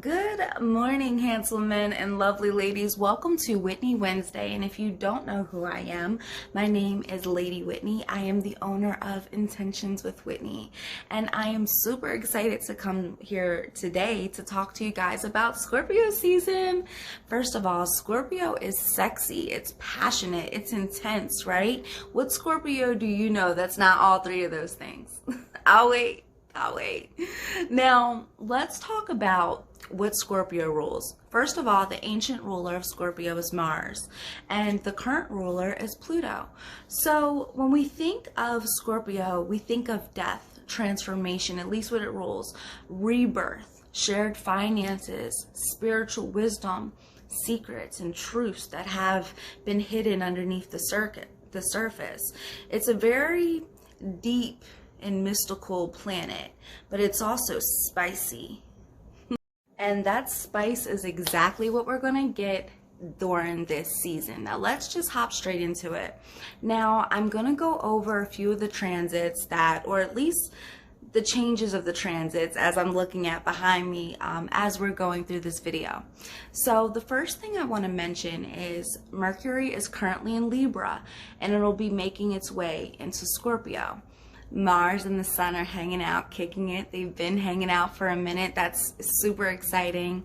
Good morning, handsome men and lovely ladies. Welcome to Whitney Wednesday. And if you don't know who I am, my name is Lady Whitney. I am the owner of Intentions with Whitney. And I am super excited to come here today to talk to you guys about Scorpio season. First of all, Scorpio is sexy, it's passionate, it's intense, right? What Scorpio do you know that's not all three of those things? I'll wait. Now, let's talk about what Scorpio rules. First of all, the ancient ruler of Scorpio is Mars, and the current ruler is Pluto. So when we think of Scorpio, we think of death, transformation, at least what it rules, rebirth, shared finances, spiritual wisdom, secrets and truths that have been hidden underneath the surface. It's a very deep and mystical planet, but it's also spicy. And that spice is exactly what we're going to get during this season. Now let's just hop straight into it. Now I'm going to go over a few of the transits that, or at least the changes of the transits as I'm looking at behind me as we're going through this video. So the first thing I want to mention is Mercury is currently in Libra, and it'll be making its way into Scorpio. Mars and the Sun are hanging out, kicking it. They've been hanging out for a minute. That's super exciting.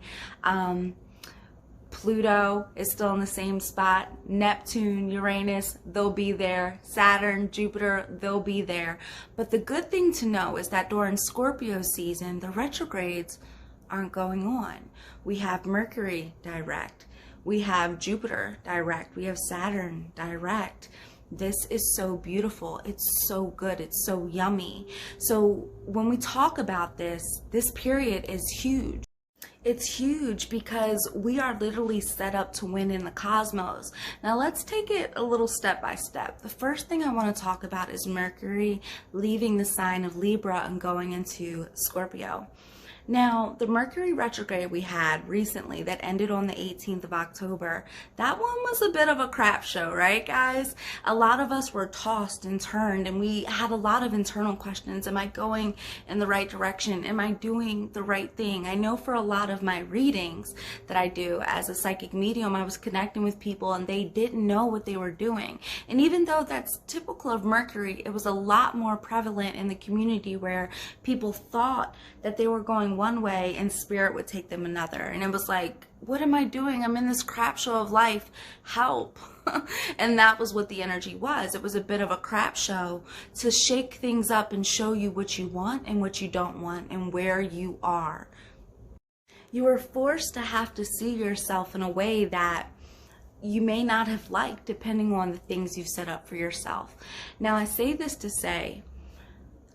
Pluto is still in the same spot. Neptune, Uranus, they'll be there. Saturn, Jupiter, they'll be there. But the good thing to know is that during Scorpio season, the retrogrades aren't going on. We have Mercury direct. We have Jupiter direct. We have Saturn direct. This is so beautiful. It's so good. It's so yummy. So when we talk about this period is huge. It's huge because we are literally set up to win in the cosmos. Now let's take it a little step by step. The first thing I want to talk about is Mercury leaving the sign of Libra and going into Scorpio. Now, the Mercury retrograde we had recently that ended on the 18th of October, that one was a bit of a crap show, right, guys? A lot of us were tossed and turned, and we had a lot of internal questions. Am I going in the right direction? Am I doing the right thing? I know for a lot of my readings that I do as a psychic medium, I was connecting with people and they didn't know what they were doing. And even though that's typical of Mercury, it was a lot more prevalent in the community where people thought that they were going one way and spirit would take them another. And it was like, what am I doing? I'm in this crap show of life. Help. And that was what the energy was. It was a bit of a crap show to shake things up and show you what you want and what you don't want and where you are. You were forced to have to see yourself in a way that you may not have liked, depending on the things you've set up for yourself. Now, I say this to say,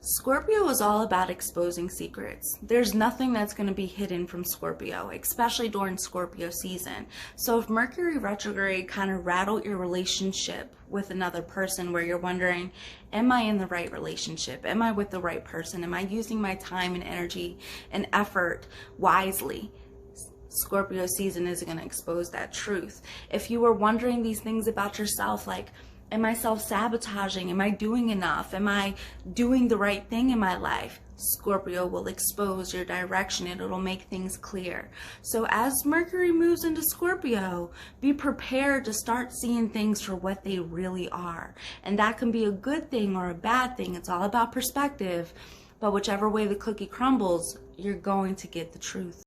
Scorpio is all about exposing secrets. There's nothing that's going to be hidden from Scorpio, especially during Scorpio season. So if Mercury retrograde kind of rattled your relationship with another person where you're wondering, am I in the right relationship? Am I with the right person? Am I using my time and energy and effort wisely? Scorpio season is going to expose that truth. If you were wondering these things about yourself, like, am I self-sabotaging? Am I doing enough? Am I doing the right thing in my life? Scorpio will expose your direction and it'll make things clear. So as Mercury moves into Scorpio, be prepared to start seeing things for what they really are. And that can be a good thing or a bad thing. It's all about perspective. But whichever way the cookie crumbles, you're going to get the truth.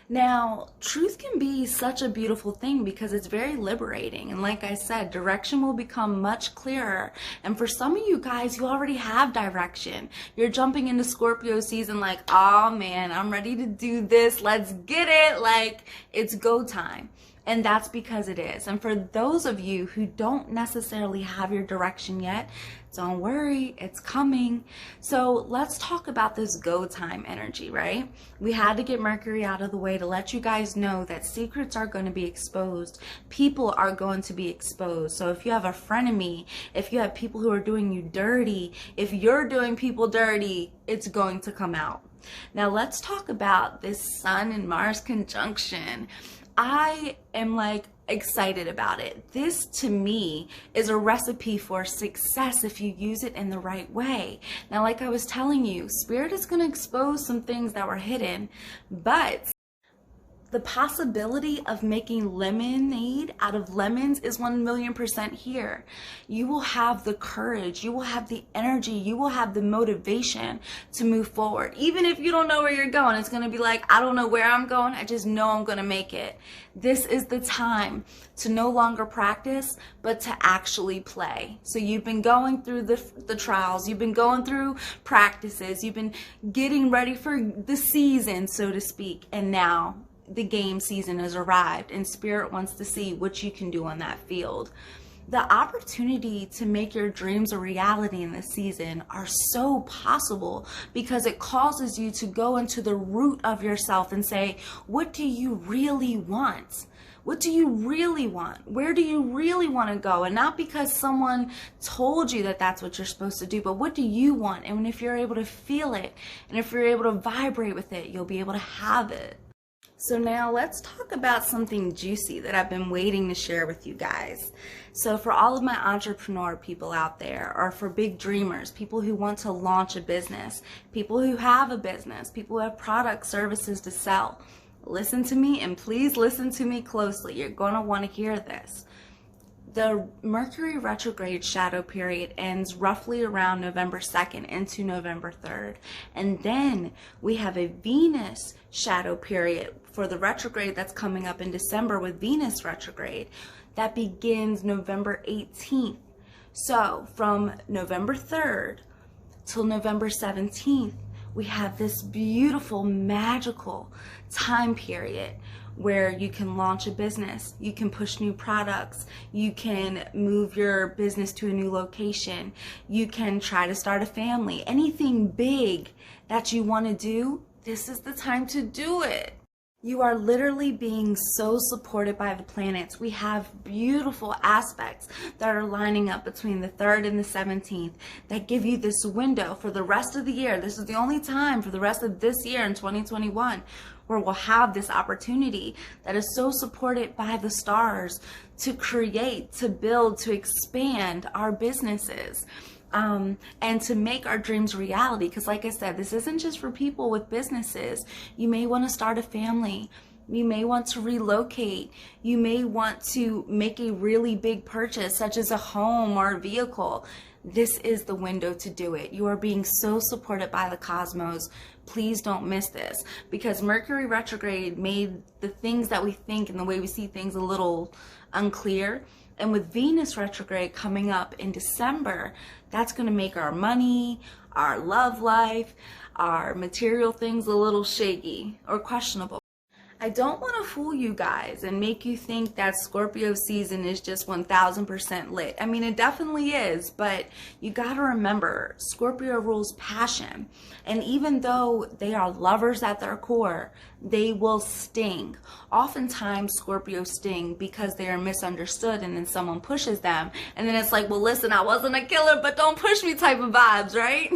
Now, truth can be such a beautiful thing because it's very liberating. And like I said, direction will become much clearer. And for some of you guys, you already have direction. You're jumping into Scorpio season like, oh man, I'm ready to do this. Let's get it. Like, it's go time. And that's because it is. And for those of you who don't necessarily have your direction yet, don't worry, it's coming. So let's talk about this go time energy, right? We had to get Mercury out of the way to let you guys know that secrets are going to be exposed. People are going to be exposed. So if you have a frenemy, if you have people who are doing you dirty, if you're doing people dirty, it's going to come out. Now let's talk about this Sun and Mars conjunction. I am like excited about it. This to me is a recipe for success if you use it in the right way. Now, like I was telling you, Spirit is going to expose some things that were hidden, but The possibility of making lemonade out of lemons is 1,000,000% here. You will have the courage, you will have the energy, you will have the motivation to move forward. Even if you don't know where you're going, it's going to be like, I don't know where I'm going, I just know I'm going to make it. This is the time to no longer practice, but to actually play. So you've been going through the trials, you've been going through practices, you've been getting ready for the season, so to speak, and now the game season has arrived and Spirit wants to see what you can do on that field. The opportunity to make your dreams a reality in this season are so possible because it causes you to go into the root of yourself and say, what do you really want? What do you really want? Where do you really want to go? And not because someone told you that that's what you're supposed to do, but what do you want? And if you're able to feel it and if you're able to vibrate with it, you'll be able to have it. So now let's talk about something juicy that I've been waiting to share with you guys. So for all of my entrepreneur people out there, or for big dreamers, people who want to launch a business, people who have a business, people who have products, services to sell, listen to me and please listen to me closely. You're going to want to hear this. The Mercury retrograde shadow period ends roughly around November 2nd into November 3rd. And then we have a Venus shadow period for the retrograde that's coming up in December with Venus retrograde. That begins November 18th. So from November 3rd till November 17th, we have this beautiful, magical time period where you can launch a business, you can push new products, you can move your business to a new location, you can try to start a family. Anything big that you want to do, this is the time to do it. You are literally being so supported by the planets. We have beautiful aspects that are lining up between the 3rd and the 17th that give you this window for the rest of the year. This is the only time for the rest of this year in 2021 where we'll have this opportunity that is so supported by the stars to create, to build, to expand our businesses. And to make our dreams reality. Because like I said, this isn't just for people with businesses. You may want to start a family. You may want to relocate. You may want to make a really big purchase, such as a home or a vehicle. This is the window to do it. You are being so supported by the cosmos. Please don't miss this, because Mercury retrograde made the things that we think and the way we see things a little unclear. And with Venus retrograde coming up in December, that's going to make our money, our love life, our material things a little shaky or questionable. I don't want to fool you guys and make you think that Scorpio season is just 1000% lit. I mean, it definitely is, but you got to remember, Scorpio rules passion. And even though they are lovers at their core, they will sting. Oftentimes, Scorpios sting because they are misunderstood and then someone pushes them. And then it's like, well, listen, I wasn't a killer, but don't push me type of vibes, right?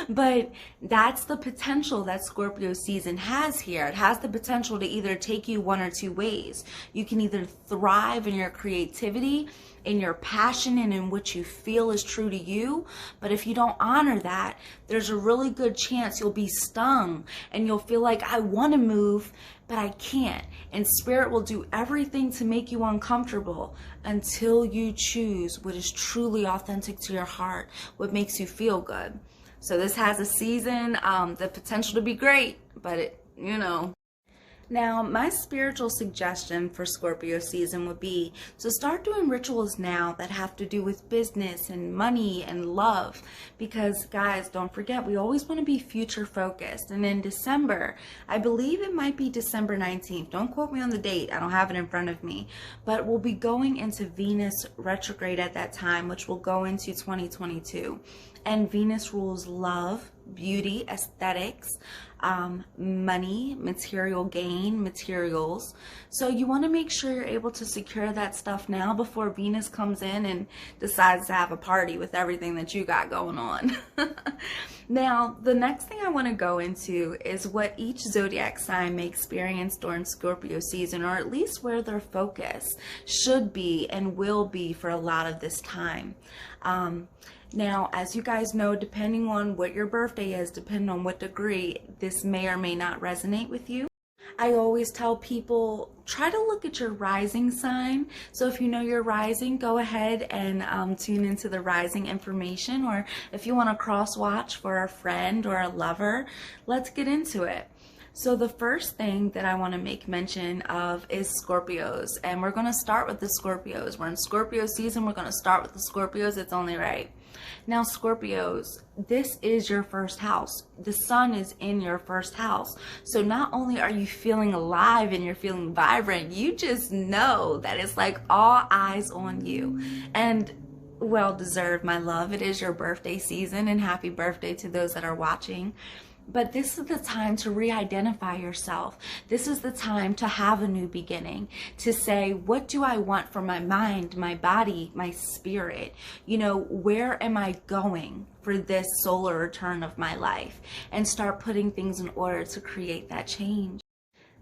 But that's the potential that Scorpio season has here. It has the potential to either take you one or two ways. You can either thrive in your creativity, in your passion, and in what you feel is true to you. But if you don't honor that, there's a really good chance you'll be stung and you'll feel like, I want to move, but I can't. And Spirit will do everything to make you uncomfortable until you choose what is truly authentic to your heart, what makes you feel good. So this has a season, the potential to be great, but it, you know. Now, my spiritual suggestion for Scorpio season would be to start doing rituals now that have to do with business and money and love. Because, guys, don't forget, we always want to be future focused. And in December, I believe it might be December 19th. Don't quote me on the date. I don't have it in front of me. But we'll be going into Venus retrograde at that time, which will go into 2022. And Venus rules love, beauty, aesthetics, money, material gain, materials. So you want to make sure you're able to secure that stuff now before Venus comes in and decides to have a party with everything that you got going on. Now, the next thing I want to go into is what each zodiac sign may experience during Scorpio season, or at least where their focus should be and will be for a lot of this time. Now, as you guys know, depending on what your birthday is, depending on what degree, this may or may not resonate with you. I always tell people, try to look at your rising sign. So if you know your rising, go ahead and tune into the rising information. Or if you want to cross watch for a friend or a lover, let's get into it. So the first thing that I want to make mention of is Scorpios, and we're going to start with the Scorpios. We're in Scorpio season. We're going to start with the Scorpios. It's only right. Now, Scorpios, this is your first house. The sun is in your first house. So not only are you feeling alive and you're feeling vibrant, you just know that it's like all eyes on you. And well deserved, my love. It is your birthday season, and happy birthday to those that are watching. But this is the time to re-identify yourself. This is the time to have a new beginning, to say, what do I want for my mind, my body, my spirit? You know, where am I going for this solar return of my life? And start putting things in order to create that change.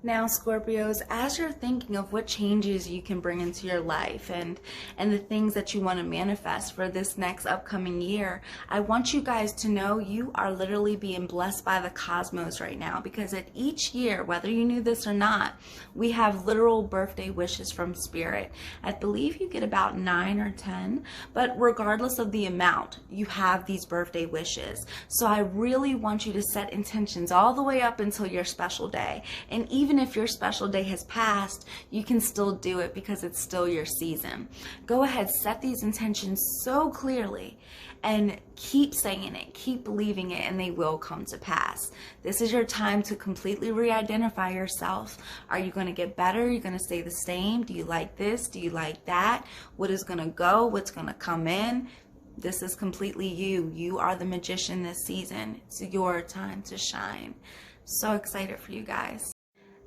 Now, Scorpios, as you're thinking of what changes you can bring into your life and the things that you want to manifest for this next upcoming year, I want you guys to know you are literally being blessed by the cosmos right now, because at each year, whether you knew this or not, we have literal birthday wishes from Spirit. I believe you get about 9 or 10, but regardless of the amount, you have these birthday wishes. So I really want you to set intentions all the way up until your special day. And even if your special day has passed, you can still do it because it's still your season. Go ahead, set these intentions so clearly and keep saying it, keep believing it, and they will come to pass. This is your time to completely re-identify yourself. Are you going to get better? Are you going to stay the same? Do you like this? Do you like that? What is going to go? What's going to come in? This is completely you. You are the magician this season. It's your time to shine. So excited for you guys.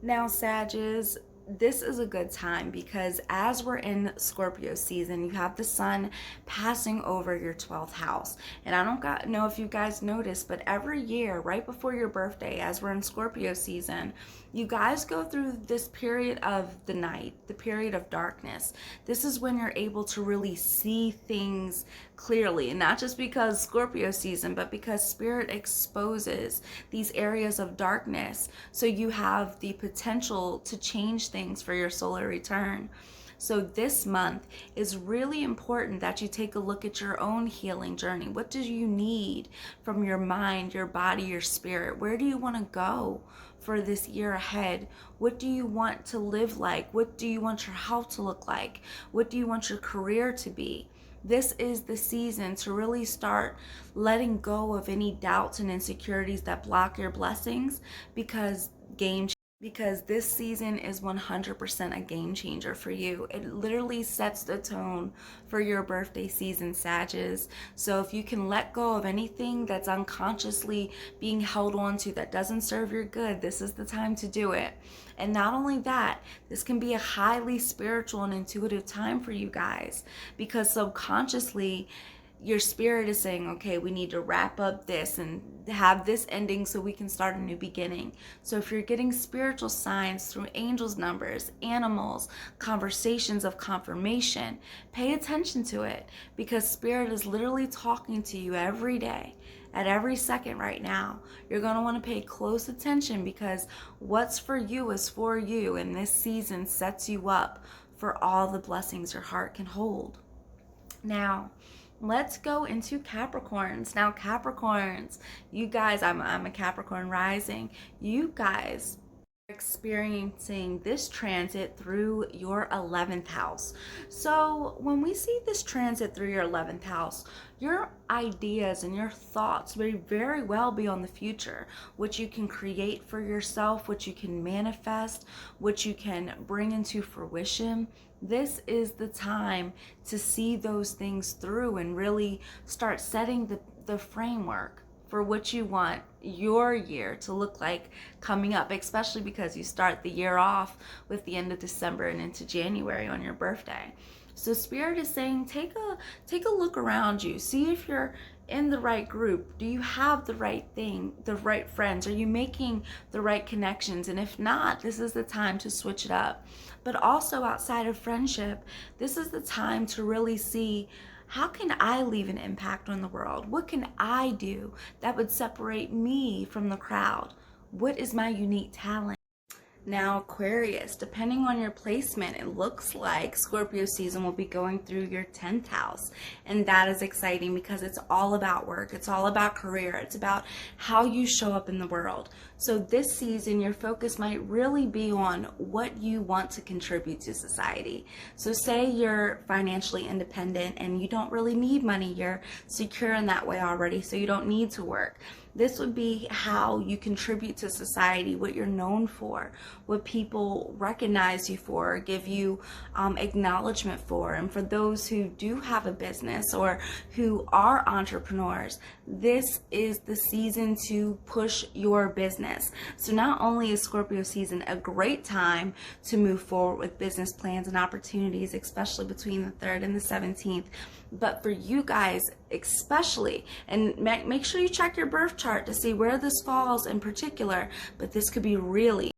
Now, Sagittarius, this is a good time because as we're in Scorpio season, you have the sun passing over your 12th house. And I don't know if you guys noticed, but every year right before your birthday, as we're in Scorpio season, you guys go through this period of the night, the period of darkness. This is when you're able to really see things clearly, and not just because Scorpio season, but because Spirit exposes these areas of darkness. So you have the potential to change things for your solar return. So this month is really important that you take a look at your own healing journey. What do you need from your mind, your body, your spirit? Where do you want to go for this year ahead? What do you want to live like? What do you want your health to look like? What do you want your career to be? This is the season to really start letting go of any doubts and insecurities that block your blessings, because this season is 100% a game changer for you. It literally sets the tone for your birthday season, Sagittarius. So if you can let go of anything that's unconsciously being held on to that doesn't serve your good, this is the time to do it. And not only that, this can be a highly spiritual and intuitive time for you guys, because subconsciously, your spirit is saying, okay, we need to wrap up this and have this ending so we can start a new beginning. So if you're getting spiritual signs through angels' numbers, animals, conversations of confirmation, pay attention to it, because Spirit is literally talking to you every day. At every second right now, you're going to want to pay close attention, because what's for you is for you, and this season sets you up for all the blessings your heart can hold. Now, let's go into Capricorns. Now, Capricorns, you guys, I'm a Capricorn rising. You guys are experiencing this transit through your 11th house. So when we see this transit through your 11th house, your ideas and your thoughts may very well be on the future, what you can create for yourself, what you can manifest, what you can bring into fruition. This is the time to see those things through and really start setting the framework for what you want your year to look like coming up, especially because you start the year off with the end of December and into January on your birthday. So Spirit is saying, take a look around you. See if you're in the right group. Do you have the right thing, the right friends? Are you making the right connections? And if not, this is the time to switch it up. But also outside of friendship, this is the time to really see, how can I leave an impact on the world? What can I do that would separate me from the crowd? What is my unique talent? Now, Aquarius, depending on your placement, it looks like Scorpio season will be going through your 10th house. And that is exciting because it's all about work. It's all about career. It's about how you show up in the world. So this season, your focus might really be on what you want to contribute to society. So say you're financially independent and you don't really need money. You're secure in that way already, so you don't need to work. This would be how you contribute to society, what you're known for, what people recognize you for, give you acknowledgement for. And for those who do have a business or who are entrepreneurs, this is the season to push your business. So not only is Scorpio season a great time to move forward with business plans and opportunities, especially between the 3rd and the 17th, but for you guys especially, and make sure you check your birth chart to see where this falls in particular, but this could be really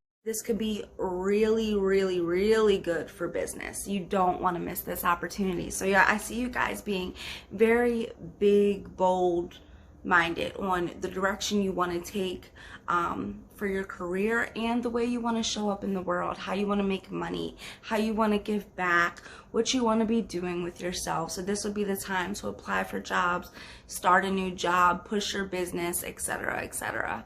good for business. You don't want to miss this opportunity. So yeah, I see you guys being very big, bold minded on the direction you want to take for your career and the way you want to show up in the world, how you want to make money, how you want to give back, what you want to be doing with yourself. So this would be the time to apply for jobs, start a new job, push your business, etc., etc.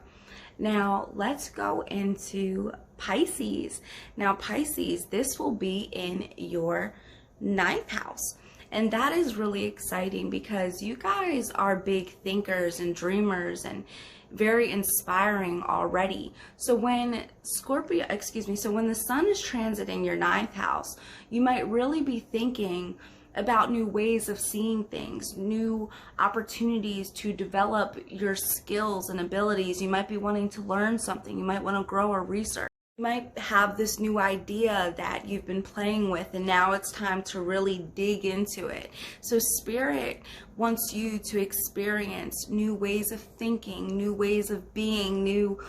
Now let's go into Pisces. Now Pisces, this will be in your 9th house. And that is really exciting because you guys are big thinkers and dreamers and very inspiring already. So when the sun is transiting your 9th house, you might really be thinking about new ways of seeing things, new opportunities to develop your skills and abilities. You might be wanting to learn something. You might want to grow or research. You might have this new idea that you've been playing with and now it's time to really dig into it. So Spirit wants you to experience new ways of thinking, new ways of being, new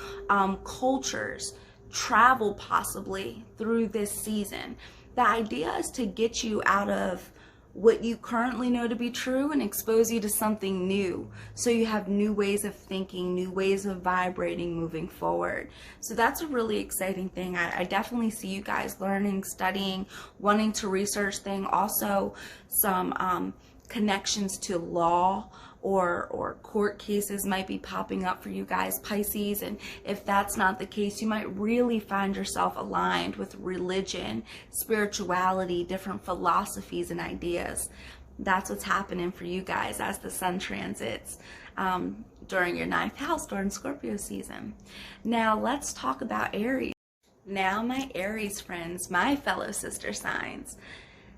cultures, travel possibly through this season. The idea is to get you out of what you currently know to be true and expose you to something new, so you have new ways of thinking, new ways of vibrating moving forward. So that's a really exciting thing. I definitely see you guys learning, studying, wanting to research things. Also some connections to law or court cases might be popping up for you guys, Pisces. And if that's not the case, you might really find yourself aligned with religion, spirituality, different philosophies and ideas. That's what's happening for you guys as the sun transits during your 9th house during Scorpio season. Now let's talk about Aries. Now my Aries friends, my fellow sister signs,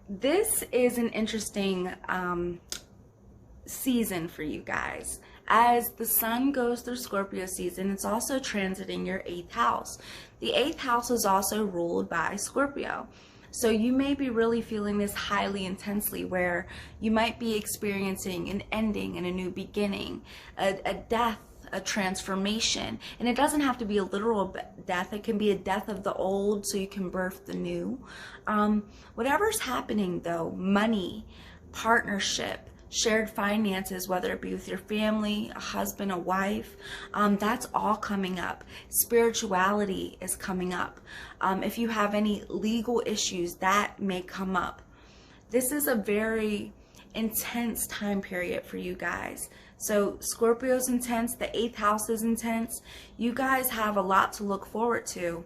this is an interesting season for you guys. As the sun goes through Scorpio season, it's also transiting your 8th house. The 8th house is also ruled by Scorpio. So you may be really feeling this highly intensely, where you might be experiencing an ending and a new beginning, a death, a transformation. And it doesn't have to be a literal death. It can be a death of the old so you can birth the new. Whatever's happening though, money, partnership, shared finances, whether it be with your family, a husband, a wife, that's all coming up. Spirituality is coming up. If you have any legal issues, that may come up. This is a very intense time period for you guys. So Scorpio's intense, the 8th house is intense. You guys have a lot to look forward to.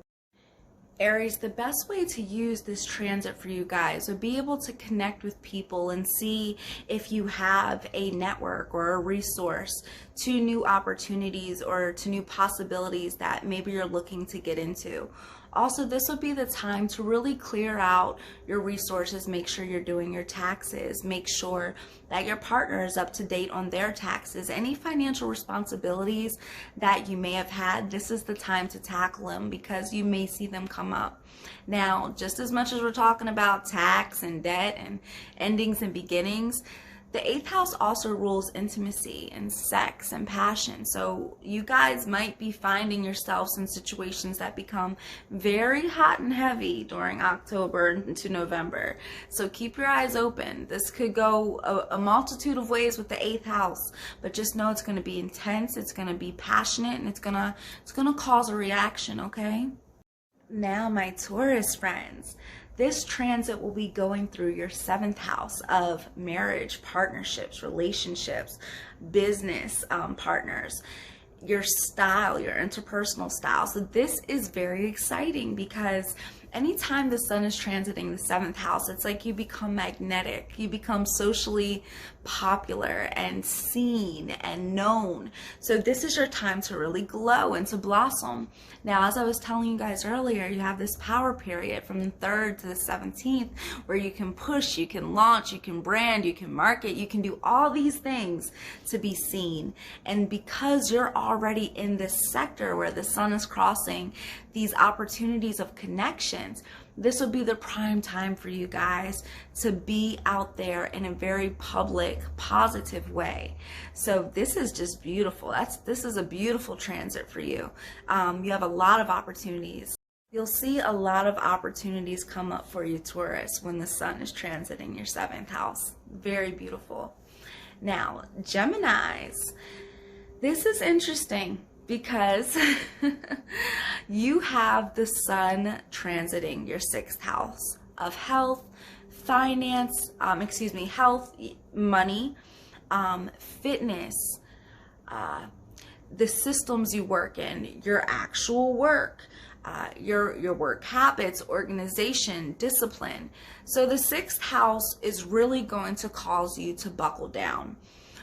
Aries, the best way to use this transit for you guys would be able to connect with people and see if you have a network or a resource to new opportunities or to new possibilities that maybe you're looking to get into. Also, this would be the time to really clear out your resources, make sure you're doing your taxes, make sure that your partner is up to date on their taxes. Any financial responsibilities that you may have had, this is the time to tackle them because you may see them come up. Now, just as much as we're talking about tax and debt and endings and beginnings, the 8th house also rules intimacy and sex and passion. So you guys might be finding yourselves in situations that become very hot and heavy during October into November. So keep your eyes open. This could go a multitude of ways with the 8th house, but just know it's going to be intense, it's going to be passionate, and it's going to cause a reaction, okay? Now, my Taurus friends, this transit will be going through your 7th house of marriage, partnerships, relationships, business partners, your style, your interpersonal style. So this is very exciting because anytime the sun is transiting the 7th house, it's like you become magnetic. You become socially popular and seen and known. So this is your time to really glow and to blossom. Now, as I was telling you guys earlier, you have this power period from the 3rd to the 17th where you can push, you can launch, you can brand, you can market, you can do all these things to be seen. And because you're already in this sector where the sun is crossing these opportunities of connections, this would be the prime time for you guys to be out there in a very public, positive way. So this is just beautiful. This is a beautiful transit for you. You have a lot of opportunities. You'll see a lot of opportunities come up for you, Taurus, when the sun is transiting your 7th house. Very beautiful. Now, Geminis, this is interesting because you have the sun transiting your 6th house of health, finance, health, money, fitness, the systems you work in, your actual work, your work habits, organization, discipline. So the 6th house is really going to cause you to buckle down.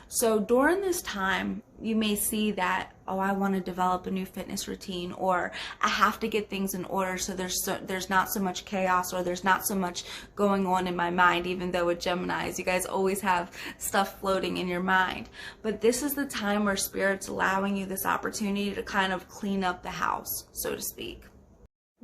So during this time, you may see that, oh, I want to develop a new fitness routine, or I have to get things in order so there's not so much chaos, or there's not so much going on in my mind, even though with Geminis, you guys always have stuff floating in your mind. But this is the time where Spirit's allowing you this opportunity to kind of clean up the house, so to speak.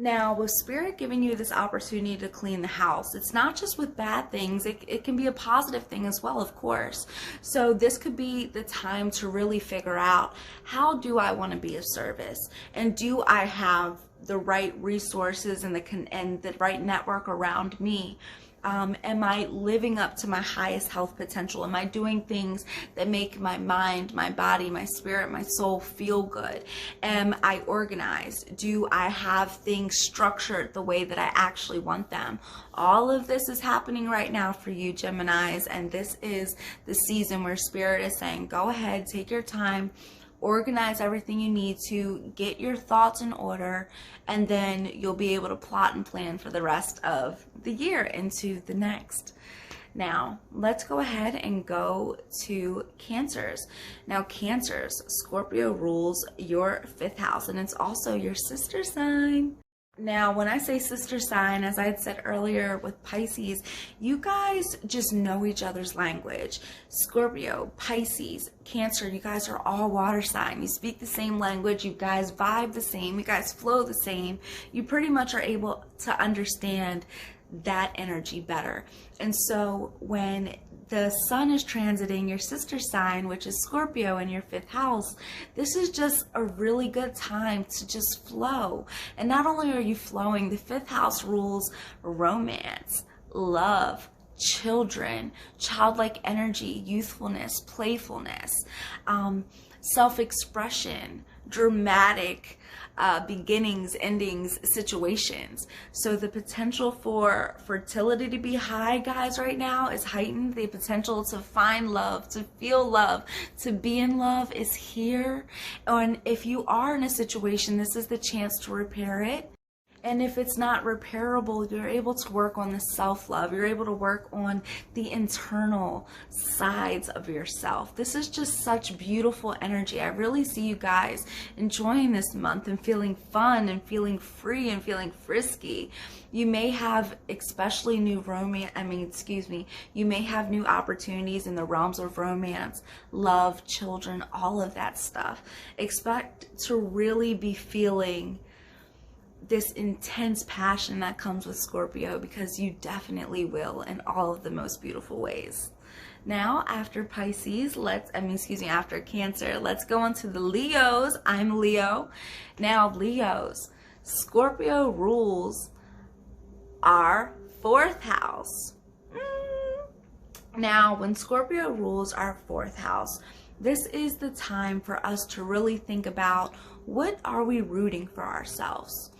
Now, with Spirit giving you this opportunity to clean the house, it's not just with bad things, it can be a positive thing as well, of course. So this could be the time to really figure out, how do I want to be of service? And do I have the right resources and the right network around me? Am I living up to my highest health potential? Am I doing things that make my mind, my body, my spirit, my soul feel good? Am I organized? Do I have things structured the way that I actually want them? All of this is happening right now for you, Geminis, and this is the season where Spirit is saying, go ahead, take your time, organize everything you need to, get your thoughts in order, and then you'll be able to plot and plan for the rest of the year into the next. Now, let's go ahead and go to Cancers. Now, Cancers, Scorpio rules your 5th house, and it's also your sister sign. Now, when I say sister sign, as I had said earlier with Pisces, you guys just know each other's language. Scorpio, Pisces, Cancer, you guys are all water sign. You speak the same language. You guys vibe the same. You guys flow the same. You pretty much are able to understand that energy better. And so when the sun is transiting your sister sign, which is Scorpio, in your 5th house, this is just a really good time to just flow. And not only are you flowing, the 5th house rules romance, love, children, childlike energy, youthfulness, playfulness, self-expression, dramatic beginnings, endings, situations. So the potential for fertility to be high, guys, right now is heightened. The potential to find love, to feel love, to be in love is here. And if you are in a situation, this is the chance to repair it. And if it's not repairable, you're able to work on the self-love. You're able to work on the internal sides of yourself. This is just such beautiful energy. I really see you guys enjoying this month and feeling fun and feeling free and feeling frisky. You may have especially you may have new opportunities in the realms of romance, love, children, all of that stuff. Expect to really be feeling this intense passion that comes with Scorpio, because you definitely will in all of the most beautiful ways. Now, after Pisces, after Cancer, let's go on to the Leos. I'm Leo. Now, Leos, Scorpio rules our 4th house. Now, when Scorpio rules our 4th house, this is the time for us to really think about, what are we rooting for ourselves?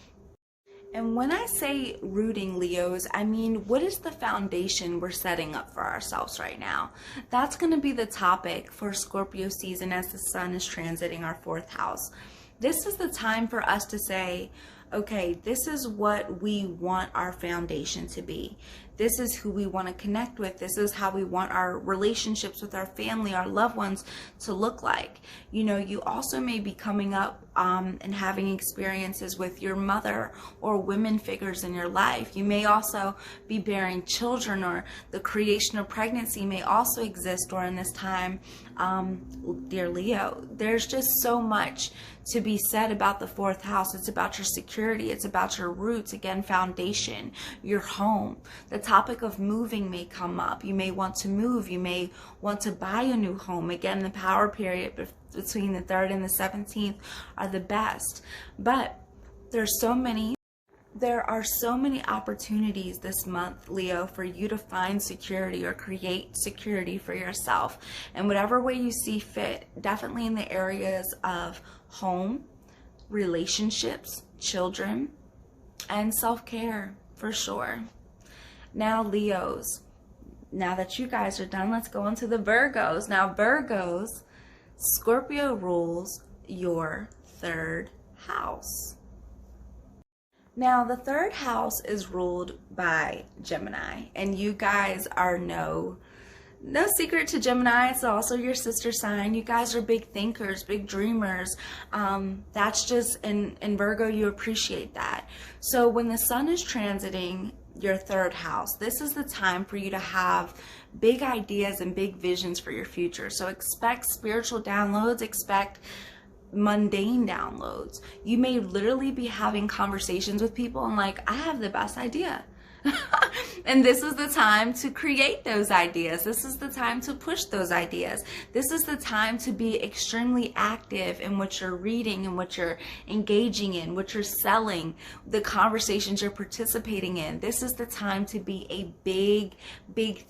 And when I say rooting, Leos, I mean, what is the foundation we're setting up for ourselves right now? That's going to be the topic for Scorpio season as the sun is transiting our 4th house. This is the time for us to say, okay, this is what we want our foundation to be. This is who we want to connect with. This is how we want our relationships with our family, our loved ones to look like. You know, you also may be coming up and having experiences with your mother or women figures in your life. You may also be bearing children, or the creation of pregnancy may also exist during this time, dear Leo. There's just so much to be said about the 4th house. It's about your security. It's about your roots. Again, foundation, your home. The topic of moving may come up. You may want to move. You may want to buy a new home. Again, the power period between the 3rd and the 17th are the best. But there are so many opportunities this month, Leo, for you to find security or create security for yourself in whatever way you see fit, definitely in the areas of home, relationships, children, and self-care for sure. Now, Leos, now that you guys are done, let's go into the Virgos. Now, Virgos, Scorpio rules your 3rd house. Now, the 3rd house is ruled by Gemini, and you guys are no secret to Gemini. It's also your sister sign. You guys are big thinkers, big dreamers. That's just, in Virgo, you appreciate that. So when the sun is transiting your 3rd house, this is the time for you to have big ideas and big visions for your future. So expect spiritual downloads, expect mundane downloads. You may literally be having conversations with people and like, I have the best idea. And this is the time to create those ideas. This is the time to push those ideas. This is the time to be extremely active in what you're reading and what you're engaging in, what you're selling, the conversations you're participating in. This is the time to be a big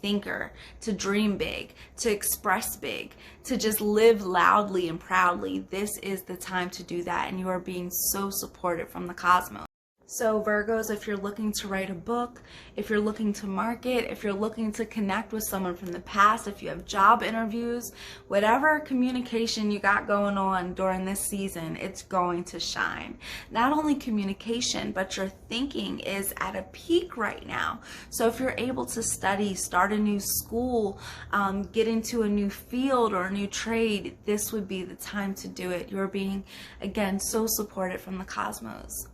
thinker, to dream big, to express big, to just live loudly and proudly. This is the time to do that, and you are being so supported from the cosmos. So Virgos, if you're looking to write a book, if you're looking to market, if you're looking to connect with someone from the past, if you have job interviews, whatever communication you got going on during this season, it's going to shine. Not only communication, but your thinking is at a peak right now. So if you're able to study, start a new school, get into a new field or a new trade, this would be the time to do it. You're being, again, so supported from the cosmos.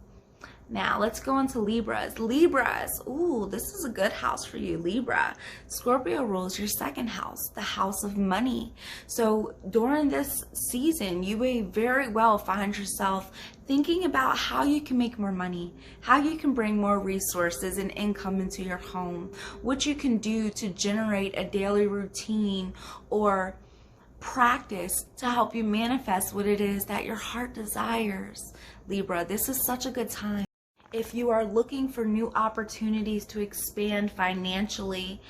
Now, let's go into Libras. Libras, ooh, this is a good house for you, Libra. Scorpio rules your 2nd house, the house of money. So during this season, you may very well find yourself thinking about how you can make more money, how you can bring more resources and income into your home, what you can do to generate a daily routine or practice to help you manifest what it is that your heart desires. Libra, this is such a good time. If you are looking for new opportunities to expand financially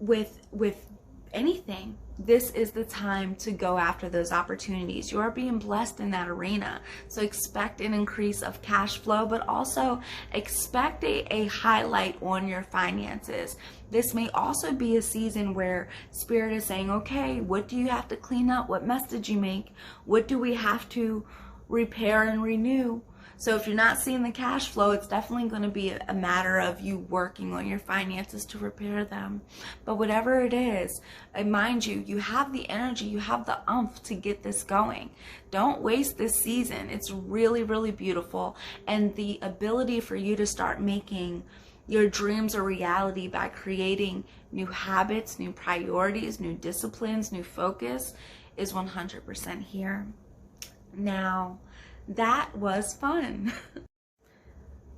with anything, this is the time to go after those opportunities. You are being blessed in that arena. So expect an increase of cash flow, but also expect a highlight on your finances. This may also be a season where Spirit is saying, okay, what do you have to clean up? What mess did you make? What do we have to repair and renew? So if you're not seeing the cash flow, it's definitely going to be a matter of you working on your finances to repair them. But whatever it is, mind you, you have the energy, you have the oomph to get this going. Don't waste this season. It's really, really beautiful. And the ability for you to start making your dreams a reality by creating new habits, new priorities, new disciplines, new focus is 100% here. Now, that was fun.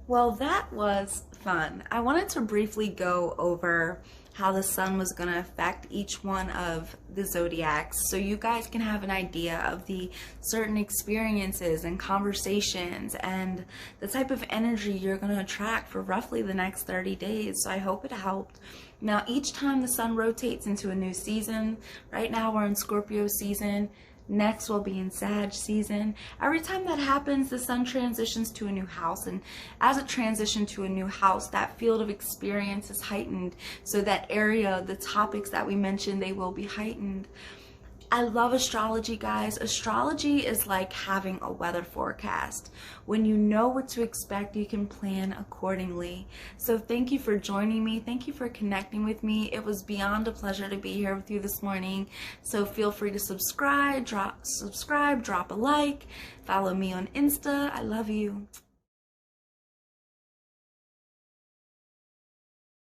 Well, that was fun. I wanted to briefly go over how the sun was going to affect each one of the zodiacs so you guys can have an idea of the certain experiences and conversations and the type of energy you're going to attract for roughly the next 30 days. So I hope it helped. Now, each time the sun rotates into a new season, right now we're in Scorpio season, Next, we'll be in Sag season. Every time that happens, the sun transitions to a new house. And as it transitions to a new house, that field of experience is heightened. So that area, the topics that we mentioned, they will be heightened. I love astrology, guys. Astrology is like having a weather forecast. When you know what to expect, you can plan accordingly. So thank you for joining me. Thank you for connecting with me. It was beyond a pleasure to be here with you this morning. So feel free to subscribe, drop a like, follow me on Insta. I love you.